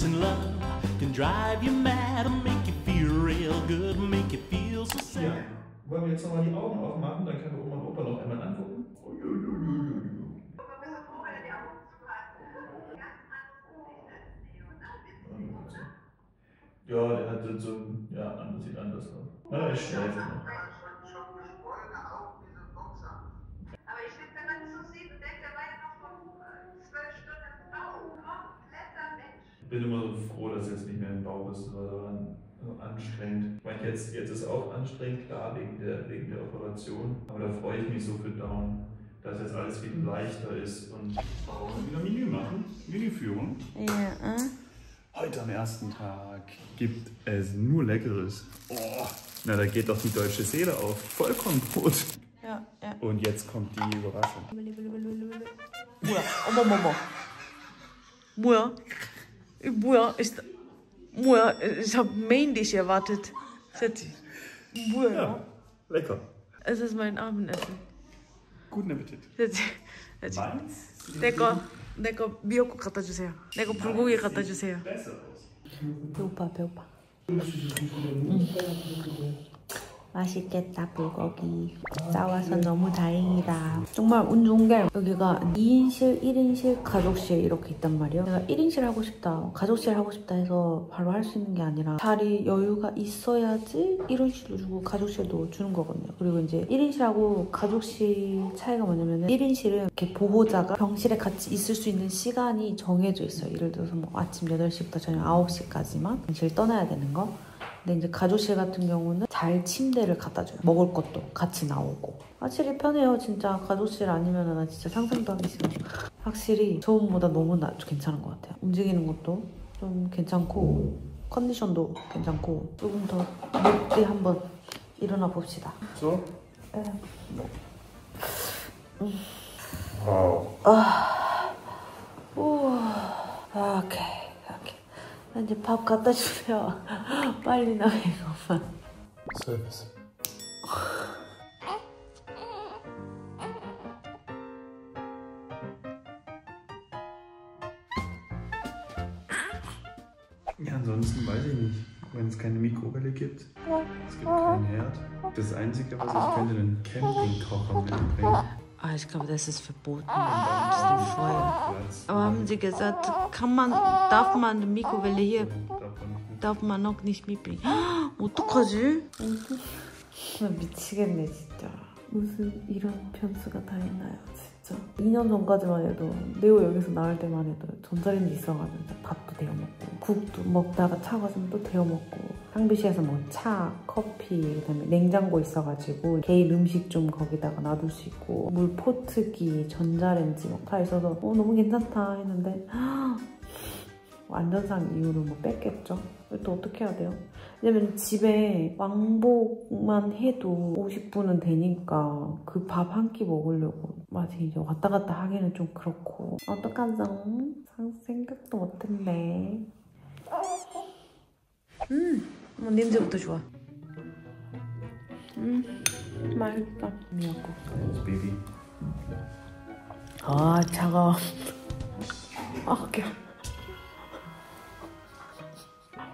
and love can drive you mad and make you feel real good, make you feel so sad. Ja. Wollen wir jetzt nochmal die Augen aufmachen, dann können wir Oma und Opa noch einmal angucken. Ja, der hat so ein, ja, anders sieht anders aus. Ja, ich schläft noch. Aber ich finde, wenn man so sieht und denkt, der war ja noch vor 12 Stunden im Bau. Kompletter Mensch. Ich bin immer so froh, dass jetzt nicht mehr im Bauch ist, weil da anstrengend. Ich meine, jetzt ist auch anstrengend, klar, wegen der Operation. Aber da freue ich mich so für Dawn, dass jetzt alles wieder leichter ist und wieder Menü machen, Menüführung. Ja. Heute am ersten Tag gibt es nur Leckeres. Oh, na, da geht doch die deutsche Seele auf. Vollkornbrot. Ja. Und jetzt kommt die Überraschung. 뭐야? 어머머머. 뭐야? 뭐야? 뭐야? Ich habe Main Dish erwartet. 뭐야? Ja, lecker. Es ist mein Abendessen. Guten Appetit. 내 거 미역국 갖다 주세요. 내 거 불고기 갖다 주세요. 배고파. 맛있겠다 불고기. 나와서 너무 다행이다. 정말 운 좋은 게 여기가 2인실, 1인실, 가족실 이렇게 있단 말이에요. 내가 1인실 하고 싶다, 가족실 하고 싶다 해서 바로 할 수 있는 게 아니라 자리 여유가 있어야지 1인실도 주고 가족실도 주는 거거든요. 그리고 이제 1인실하고 가족실 차이가 뭐냐면 1인실은 이렇게 보호자가 병실에 같이 있을 수 있는 시간이 정해져 있어요. 예를 들어서 뭐 아침 8시부터 저녁 9시까지만 병실 떠나야 되는 거. 근데 이제 가족실 같은 경우는 잘 침대를 갖다 줘요. 먹을 것도 같이 나오고. 확실히 편해요. 진짜 가족실 아니면 나 진짜 상상도 하기 싫어. 확실히 저번보다 너무 괜찮은 것 같아요. 움직이는 것도 좀 괜찮고 컨디션도 괜찮고 조금 더 높게 한번 일어나 봅시다. So? 오케이. 이제 밥 갖다 주세요. 빨리 나 배고파. Service. Ja, ansonsten weiß ich nicht, wenn es keine Mikrowelle gibt. Es gibt keinen Herd. Das Einzige, was ich könnte, einen Campingkocher mitbringen. Ich glaube, das ist verboten. Das ist ein Feuer. Aber haben Sie gesagt, darf man eine Mikrowelle hier, darf man noch nicht mitbringen? 어떡하지? 나 미치겠네 진짜. 무슨 이런 변수가 다 있나요 진짜. 2년 전까지만 해도 네오 여기서 나올 때만 해도 전자레인지 있어가지고 밥도 데워 먹고 국도 먹다가 차가지면 또 데워 먹고 상비실에서 뭐 차, 커피, 그다음에 냉장고 있어가지고 개인 음식 좀 거기다가 놔둘 수 있고 물 포트기, 전자레인지 막 다 있어서 너무 괜찮다 했는데 안전상 이유로 뭐 뺐겠죠? 또 어떻게 해야 돼요? 왜냐면 집에 왕복만 해도 50분은 되니까 그 밥 한 끼 먹으려고 맞아 이제 왔다 갔다 하기는 좀 그렇고 어떡하죠? 생각도 못했네. 냄새부터 좋아. 맛있다. 미역국. Baby. 아 차가워.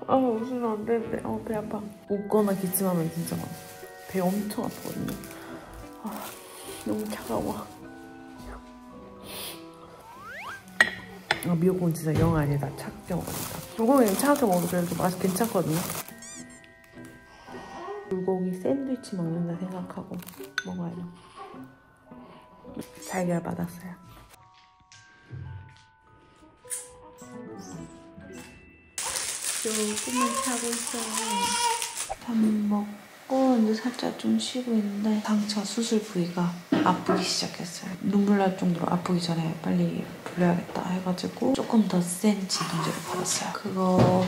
웃으면 안 되는데. 배 아파. 웃거나 기침하면 진짜 많아. 배 엄청 아프거든요. 너무 차가워. 미역국은 진짜 영 아니다. 차갑게 먹으니까. 불고기는 차갑게 먹어도 그래도 맛이 괜찮거든요. 불고기 샌드위치 먹는다 생각하고 먹어야죠. 달걀 받았어요. 조금만 차고 있어요. 밥 먹고 이제 살짝 좀 쉬고 있는데 상처 수술 부위가 아프기 시작했어요. 눈물 날 정도로 아프기 전에 빨리 불러야겠다 해가지고 조금 더 센 진통제를 받았어요. 그거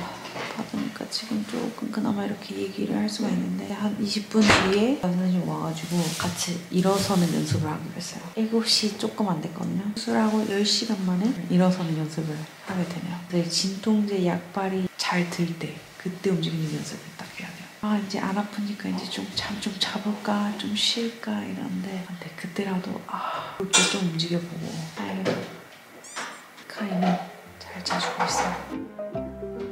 받으니까 지금 조금 그나마 이렇게 얘기를 할 수가 있는데 한 20분 뒤에 선생님 와가지고 같이 일어서는 연습을 하기로 했어요. 7시 조금 안 됐거든요. 수술하고 10시간 만에 일어서는 연습을 하게 되네요. 근데 진통제 약발이 잘 들 때 그때 움직이는 연습을 딱 해야 돼요. 이제 안 아프니까 이제 좀 잠 좀 자볼까 좀 쉴까 이러는데 근데 그때라도 그때 좀 움직여보고 카이는 잘 자주고 있어요.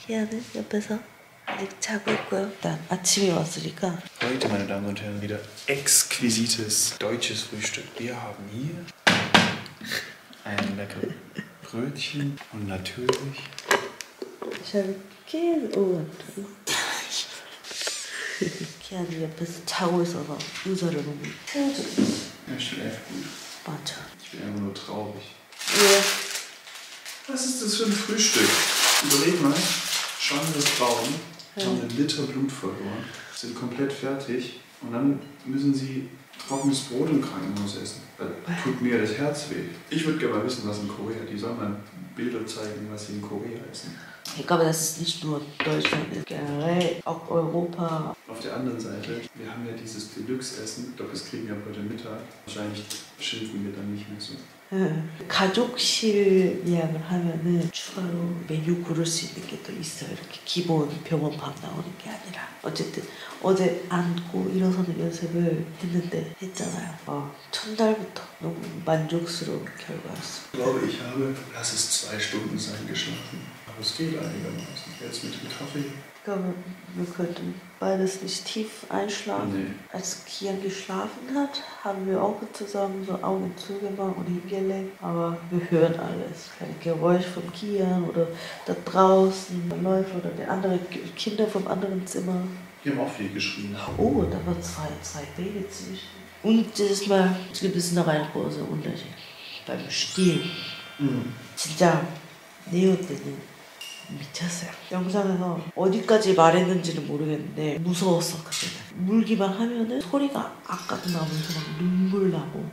키아는 옆에서 아직 자고 있고요. 일단 아침이 왔으니까. Heute, meine Damen und Herren, wieder exquisites deutsches Frühstück. Wir haben hier ein leckeres Brötchen und natürlich 키아는 옆에서 자고 있어서 의자를 너무 태워주고 있어. Er schläft gut. 맞아. Ich bin einfach nur traurig. 왜? Was ist das für ein Frühstück? Überleg mal, schwangere Frauen haben einen Liter Blut verloren, sind komplett fertig und dann müssen sie trockenes Brot im Krankenhaus essen. Da tut mir das Herz weh. Ich würde gerne mal wissen, was in Korea, die sollen mal Bilder zeigen, was sie in Korea essen. Ich glaube, das ist nicht nur Deutschland, generell auch Europa. Auf der anderen Seite, wir haben ja dieses Deluxe-Essen, ich glaube, das kriegen wir ab heute Mittag. Wahrscheinlich schimpfen wir dann nicht mehr so. 가족실 예약을 하면은 추가로 메뉴 고를 수 있는 게 또 있어요. 이렇게 기본 병원밥 나오는 게 아니라. 어쨌든 어제 앉고 일어서는 연습을 했는데 했잖아요. 첫날부터 너무 만족스러운 결과였어. Ich glaube, ich habe, lass es 2 Stunden sein, geschlafen. Aber es geht einigermaßen. Jetzt mit dem Kaffee. Ich glaube, wir könnten beides nicht tief einschlafen. Nee. Als Kian geschlafen hat, haben wir auch zusammen so Augen zugemacht und hingelegt. Aber wir hören alles. Kein Geräusch vom Kian oder da draußen läuft oder der andere Kinder vom anderen Zimmer. Die haben auch viel geschrien. Oh, da waren zwei Babys zwischen. Und dieses Mal gibt es noch einen großen Unterschied. beim Stil. 진짜 네오 때는 미쳤어요. 영상에서 어디까지 말했는지는 모르겠는데 무서웠어 그때는. 물기만 하면은 소리가 아까도 나면서 막 눈물 나고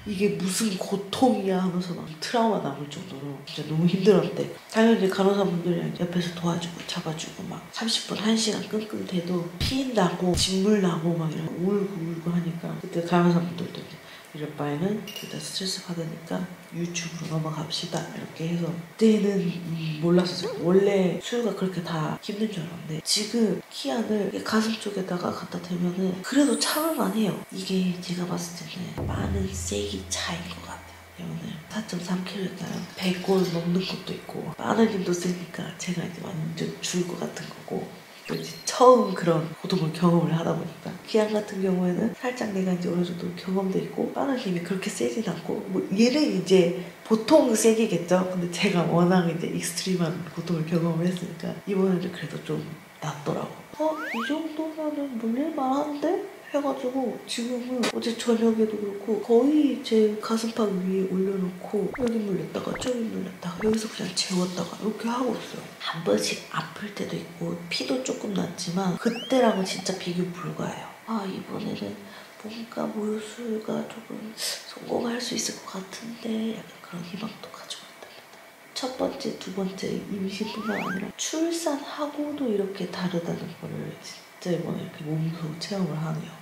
이게 무슨 고통이야 하면서 막 트라우마 남을 정도로 진짜 너무 힘들었대. 당연히 간호사분들이 옆에서 도와주고 잡아주고 막 30분 1시간 끙끙 대도 피 나고 진물 나고 막 이런 울고 하니까 그때 간호사분들도 이럴 바에는 둘 다 스트레스 받으니까 유튜브로 넘어갑시다 이렇게 해서 그때는 몰랐었어요. 원래 수유가 그렇게 다 힘든 줄 알았는데 지금 키안을 가슴 쪽에다가 갖다 대면은 그래도 참을만 해요. 이게 제가 봤을 때는 많은 세기 차이인 것 같아요. 오늘 4.3kg니까요. 100골 넘는 것도 있고 많은 힘도 세니까 제가 이제 완전 죽을 것 같은 거고 이제 처음 그런 고통을 경험을 하다 보니까 기안 같은 경우에는 살짝 내가 이제 어느 정도 경험도 있고 빠른 힘이 그렇게 세진 않고 뭐 얘는 이제 보통 세기겠죠. 근데 제가 워낙 이제 익스트림한 고통을 경험을 했으니까 이번에는 그래도 좀 낫더라고. 이 정도면은 물릴만 한데? 해가지고 지금은 어제 저녁에도 그렇고 거의 제 가슴팍 위에 올려놓고 여기 물렸다가 저기 물렸다가 여기서 그냥 재웠다가 이렇게 하고 있어요. 한 번씩 아플 때도 있고 피도 조금 났지만 그때랑은 진짜 비교 불가해요. 이번에는 뭔가 모유수유가 조금 성공할 수 있을 것 같은데 약간 그런 희망도 가지고 있답니다. 첫 번째, 두 번째 임신뿐만 아니라 출산하고도 이렇게 다르다는 거를 진짜 이번에 이렇게 몸소 체험을 하네요.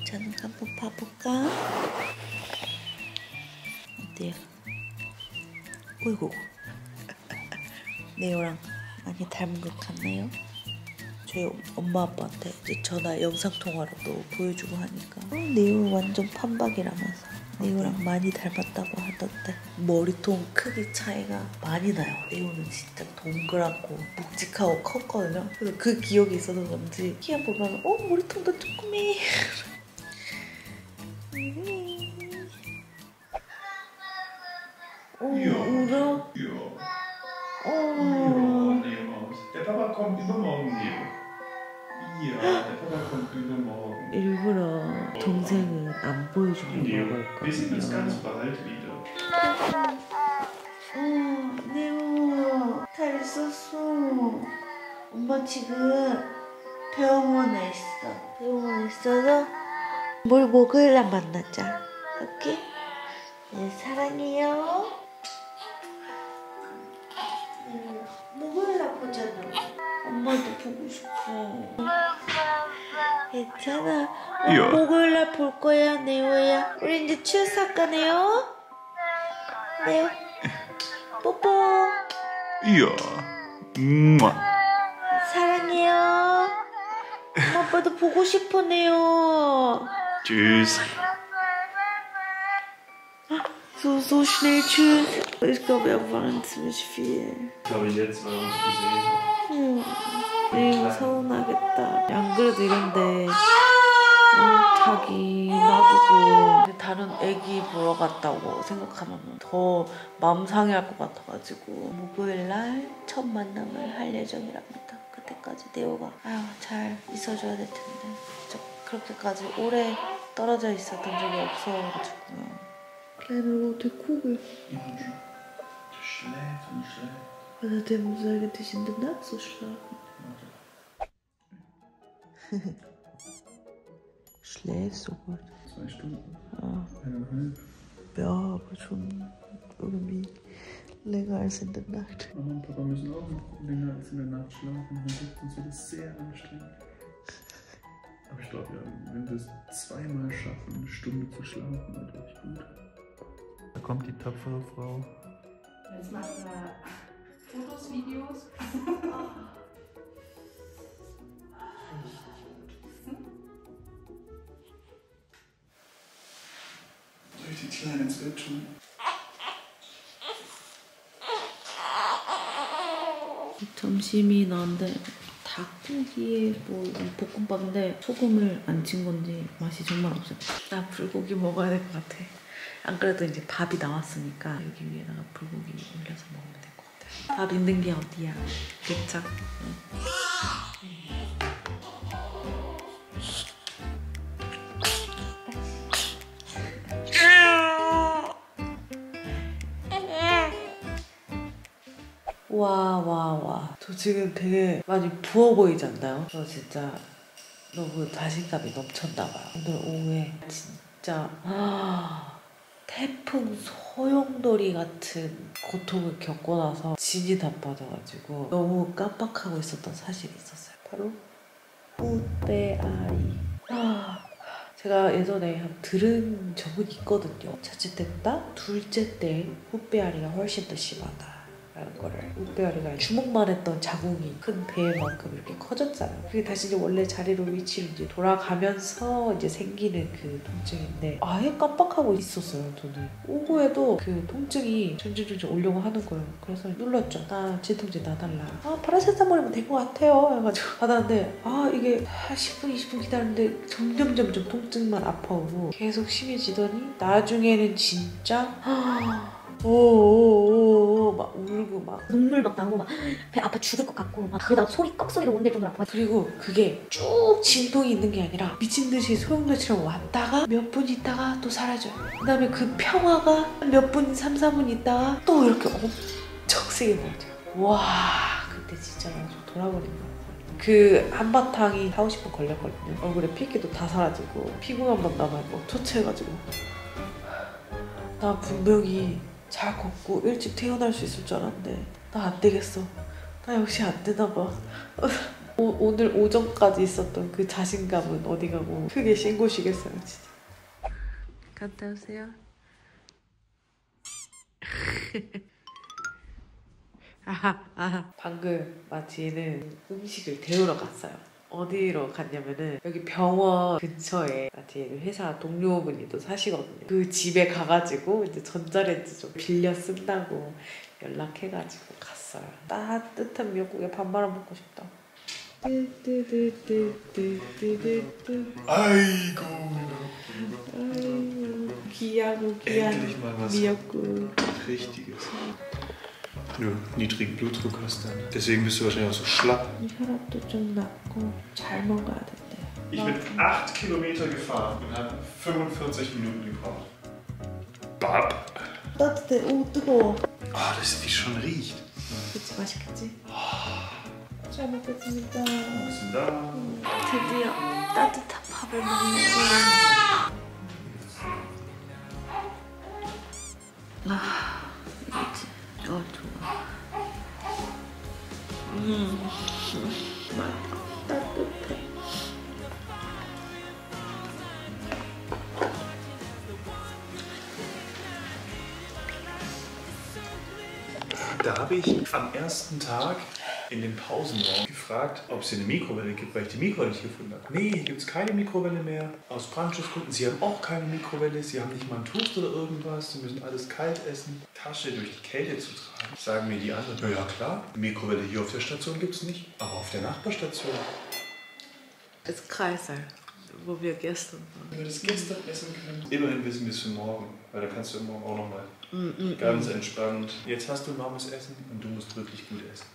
저는 한번 봐볼까? 어때요? 어이구 네오랑 많이 닮은 것 같나요? 저희 엄마 아빠한테 이제 전화 영상통화로도 보여주고 하니까 네오 완전 판박이라면서 네오랑 많이 닮았다고 하던데 머리통 크기 차이가 많이 나요. 네오는 진짜 동그랗고 묵직하고 컸거든요. 그래서 그 기억이 있어서 그런지 키안 보면 머리통도 조그매. 울어? Der Papa kommt übermorgen, Neo. Ja, der Papa kommt übermorgen. 일부러 동생은 안 보여주는 Neo, 거가 wir sehen uns ganz 있거든요. bald wieder. 네오 잘 있었어. 엄마 지금 병원에 있어. 병원에 있어서 뭘 먹을라 만나자. 오케이? 네, 사랑해요. 먹을라 보잖아. 엄마도 보고 싶어. 괜찮아. 이야. 목요일날 볼 거야, 네오야. 우리 이제 추석할까, 네오? 네오. 뽀뽀. 이야. 사랑해요. 엄마 아빠도 보고 싶어, 네오. Tschüss. So schnell, tschüss. Ich glaube, wir waren ziemlich viel. Ich glaube, jetzt, weil wir uns gesehen haben. 이거 서운하겠다. 안 그래도 이런데 자기 놔두고 다른 애기 보러 갔다고 생각하면 더 마음 상해할 것 같아가지고 목요일날 첫 만남을 할 예정이랍니다. 그때까지 네오가 잘 있어줘야 될 텐데 저 그렇게까지 오래 떨어져 있었던 적이 없어가지고요. Kleine rote Kugel. Du schläfst und schläfst. Was hat der muss eigentlich in der Nacht so schlafen? Schläfst so gut. 2 Stunden. Ja. 1,5. Ja, aber schon irgendwie länger als in der Nacht. Mama und Papa müssen auch noch länger als in der Nacht schlafen. Dann wird uns das sehr anstrengend. Aber ich glaube, wenn wir es 2-mal schaffen, 1 Stunde zu schlafen, dann wird echt gut. Da kommt die tapfere Frau. Jetzt machen wir Fotos, Videos. Soll ich die Kleinen ins Bett tun? 점심이 나왔는데 닭고기에 뭐 볶음밥인데 소금을 안 친 건지 맛이 정말 없어요. 나 불고기 먹어야 될 것 같아. 안 그래도 이제 밥이 나왔으니까 여기 위에다가 불고기 올려서 먹으면 될 것 같아. 밥 있는 게 어디야? 그쵸? 와. 저 지금 되게 많이 부어 보이지 않나요? 저 진짜 너무 자신감이 넘쳤나봐요. 오늘 오후에 진짜 태풍 소용돌이 같은 고통을 겪고 나서 진이 다 빠져가지고 너무 깜빡하고 있었던 사실이 있었어요. 바로 훗배아리. 제가 예전에 들은 적은 있거든요. 첫째 때보다 둘째 때 훗배아리가 훨씬 더 심하다 라는 거를. 훗배아리가 주먹만 했던 자궁이 큰 배만큼 이렇게 커졌잖아요. 그게 다시 이제 원래 자리로 위치로 이제 돌아가면서 이제 생기는 그 통증인데 아예 깜빡하고 있었어요. 저는 오후에도 그 통증이 점점 오려고 하는 거예요. 그래서 눌렀죠. 나 진통제 놔달라. 파라세타몰이면 될 것 같아요 해가지고 받았는데 이게 한 10분 20분 기다렸는데 점점 통증만 아파오고 계속 심해지더니 나중에는 진짜 오오오오 막 울고 막 눈물 막 나고 막 배 아파 죽을 것 같고 막 그러다가 속이 꺽소리로 온데 정도로 아파. 그리고 그게 쭉 진동이 있는 게 아니라 미친 듯이 소용돌이처럼 왔다가 몇 분 있다가 또 사라져요. 그 다음에 그 평화가 몇 분 3, 4분 있다가 또 이렇게 엄청 세게 보여져요. 와 그때 진짜 완전 돌아버린 거예요. 그 한바탕이 4, 50분 걸렸거든요. 얼굴에 핏기도 다 사라지고 피부만 남아있고 초췌해가지고 나 분명히 잘 걷고 일찍 퇴근할 수 있을 줄 알았는데 나 안 되겠어. 나 역시 안 되나 봐. 오늘 오전까지 있었던 그 자신감은 어디 가고 크게 신고시겠어요 진짜. 갔다 오세요. 방금 마티에는 음식을 데우러 갔어요. 어디로 갔냐면은 여기 병원 근처에 마티에는 회사 동료분이 또 사시거든요. 그 집에 가가지고 이제 전자레인지 좀 빌려 쓴다고 연락해가지고 갔어요. 따뜻한 미역국에 밥 말아 먹고 싶다. 아이고. 귀하고 귀한 미역국. Richtiges. Wenn du niedrigen Blutdruck hast, dann. Deswegen bist du wahrscheinlich auch so schlapp. 혈압도 좀 낮고 잘 먹어야 된대. Ich bin 8 Kilometer gefahren und habe 45 Minuten gebraucht. Bab. 따뜻해. 오 뜨거워. Das, wie es schon riecht. 그치 맛있겠지? 잘 먹겠습니다. 고맙습니다. 드디어 따뜻한 밥을 먹는 이거지. 좋아. 맛있다. 따뜻해. Da habe ich am ersten Tag in den Pausenraum gefragt, ob es hier eine Mikrowelle gibt, weil ich die Mikrowelle nicht gefunden habe. Nee, hier gibt es keine Mikrowelle mehr. Aus Brandschutzgründen. Sie haben auch keine Mikrowelle. Sie haben nicht mal einen Toast oder irgendwas. Sie müssen alles kalt essen. Tasche durch die Kälte zu tragen. Sagen mir die anderen, na ja klar, eine Mikrowelle hier auf der Station gibt es nicht, aber auf der Nachbarstation. Das Kreisel, wo wir gestern waren. Wenn wir das gestern essen können. Immerhin wissen wir es für morgen, weil da kannst du morgen auch nochmal ganz entspannt. Jetzt hast du ein warmes Essen und du musst wirklich gut essen.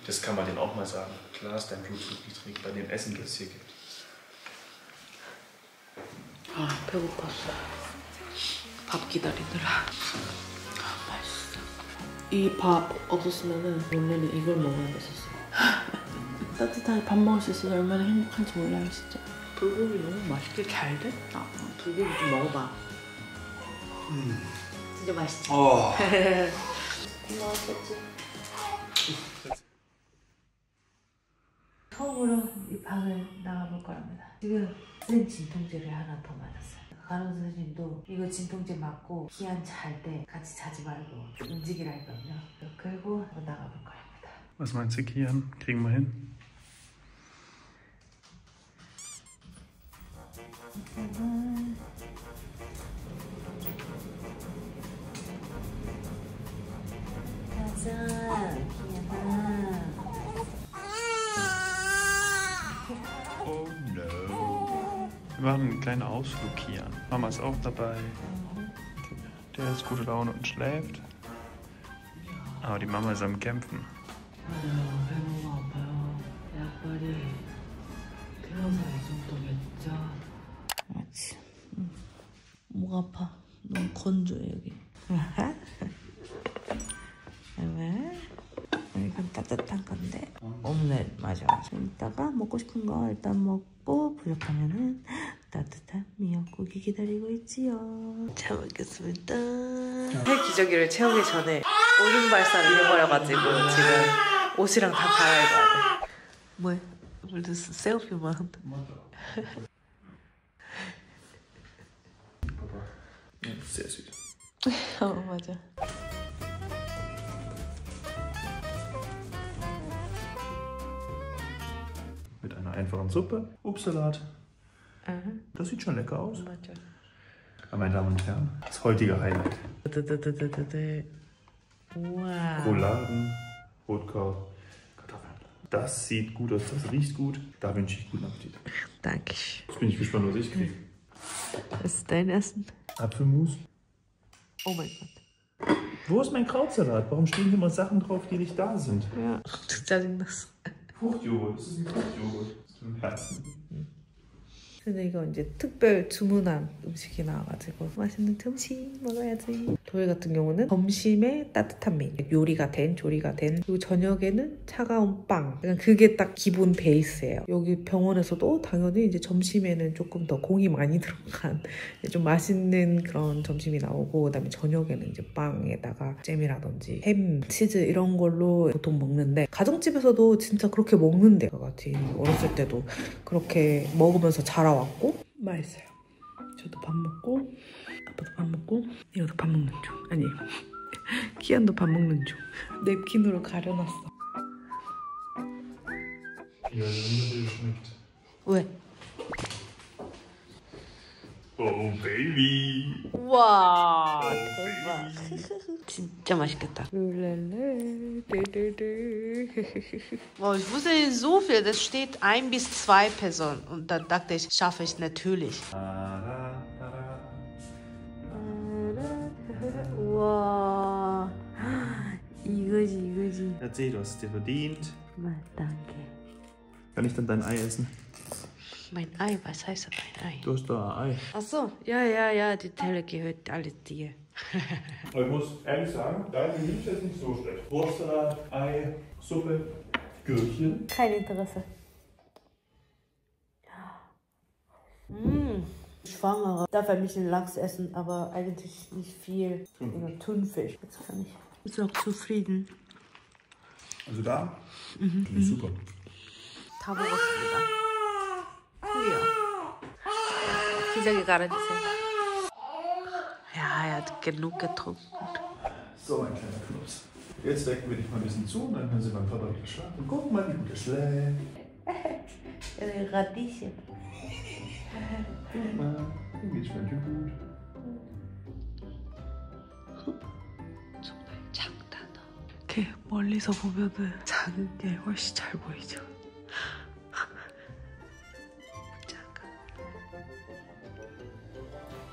Das kann man denen auch mal sagen. Klar ist dein Blutdruck niedrig bei dem Essen, das es hier gibt. 아, 배고팠어. 밥 기다리느라. 맛있어. 이 밥 없었으면은 원래는 이걸 먹어야 됐었어. 따뜻하게 밥 먹을 수 있어서 얼마나 행복한지 몰라요, 진짜. 불고기 너무 맛있게 잘 됐다. 불고기 좀 먹어봐. 진짜 맛있지? 고마웠겠지? 처음으로 이 방을 나가볼 거랍니다. 지금 쓴 진통제를 하나 더 맞았어요. 간호 선생님도 이거 진통제 맞고 기한 잘 때 같이 자지 말고 움직이라 했거든요. 그리고 한번 나가볼 거랍니다. Was meinst du, Kian? Kriegen wir hin? 가자, 기안아. Oh no. Wir machen einen kleinen Ausflug, Kian. Mama ist auch dabei. Der ist gute Laune und schläft. Aber die Mama ist am Kämpfen. 배가 아파요. 약발이 태어서 이 정도겠죠? 그렇지. 목 아파. 너무 건조해 여기. 왜? 이건 따뜻한 건데. 오믈렛 맞아. 이따가 먹고 싶은 거 일단 먹고 부족하면은 따뜻한 미역국이 기다리고 있지요. 잘 먹겠습니다. 기저귀를 채우기 전에 오줌 발사를 해버려가지고 지금 옷이랑 다 갈아입어야 돼. 뭐야? 우리도 셀피만 한다. Sehr süß. 맞아. Mit einer einfachen Suppe, Obstsalat. Das sieht schon lecker aus. 맞아. Meine Damen und Herren, das heutige Highlight. 우와. Rouladen, Rotkraut, Kartoffeln. Das sieht gut aus, das riecht gut. Da wünsche ich guten Appetit. Danke. Jetzt bin ich gespannt, was ich kriege. Was ist dein Essen? Apfelmus. Oh mein Gott. Wo ist mein Krautsalat? Warum stehen hier immer Sachen drauf, die nicht da sind? Ja, 짜증났어. Fruchtjoghurt, das ist ein Fruchtjoghurt. Das tut mir Herzen. 근데 이거 이제 특별 주문한 음식이 나와가지고 맛있는 점심 먹어야지. 도희 같은 경우는 점심에 따뜻한 메뉴, 요리가 된, 조리가 된, 그리고 저녁에는 차가운 빵. 그냥 그게 딱 기본 베이스예요. 여기 병원에서도 당연히 이제 점심에는 조금 더 공이 많이 들어간 좀 맛있는 그런 점심이 나오고, 그다음에 저녁에는 이제 빵에다가 잼이라든지 햄, 치즈 이런 걸로 보통 먹는데, 가정집에서도 진짜 그렇게 먹는데 같이 어렸을 때도 그렇게 먹으면서 자라왔고 맛있어요. 저도 밥 먹고 아빠도 밥 먹고 이것도 밥 먹는 중. 아니 키안도 밥 먹는 중. 냅킨으로 가려놨어. Ja, wie schmeckt. 왜? Oh, Baby. 우와 Oh, 대박. Baby. 진짜 맛있겠다. Boah, ich wusste nicht so viel. Das steht 1 bis 2 Personen. Und da dachte ich, schaffe ich natürlich. 우와. 이거지. Erzähl, du hast es dir verdient. Danke. Kann ich dann dein Ei essen? Mein Ei, was heißt das, mein Ei? Du hast da ein Ei. Ach so, ja, die Teller gehört alles dir. Aber ich muss ehrlich sagen, dein Menü ist jetzt nicht so schlecht. Wurstsalat, Ei, Suppe, Gürkchen. Kein Interesse. Schwangere darf ein bisschen Lachs essen, aber eigentlich nicht viel. Thunfisch. Jetzt kann ich. Ist auch zufrieden. Also da? Finde ich super. 다 먹었습니다. 후야. 기저귀 갈아주세요. Ja, er hat genug getrunken. So ein kleiner Knups. Jetzt decken wir dich mal ein bisschen zu und dann können sie beim Papa wieder schlafen. Guck mal, wie gut er schläft. Radieschen. Guck mal, dem geht's schon gut. 정말 작다. 이렇게 멀리서 보면은 작은 게 훨씬 잘 보이죠. 작아.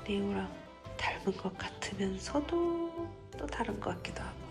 레오랑 닮은 것 같으면서도 또 다른 것 같기도 하고.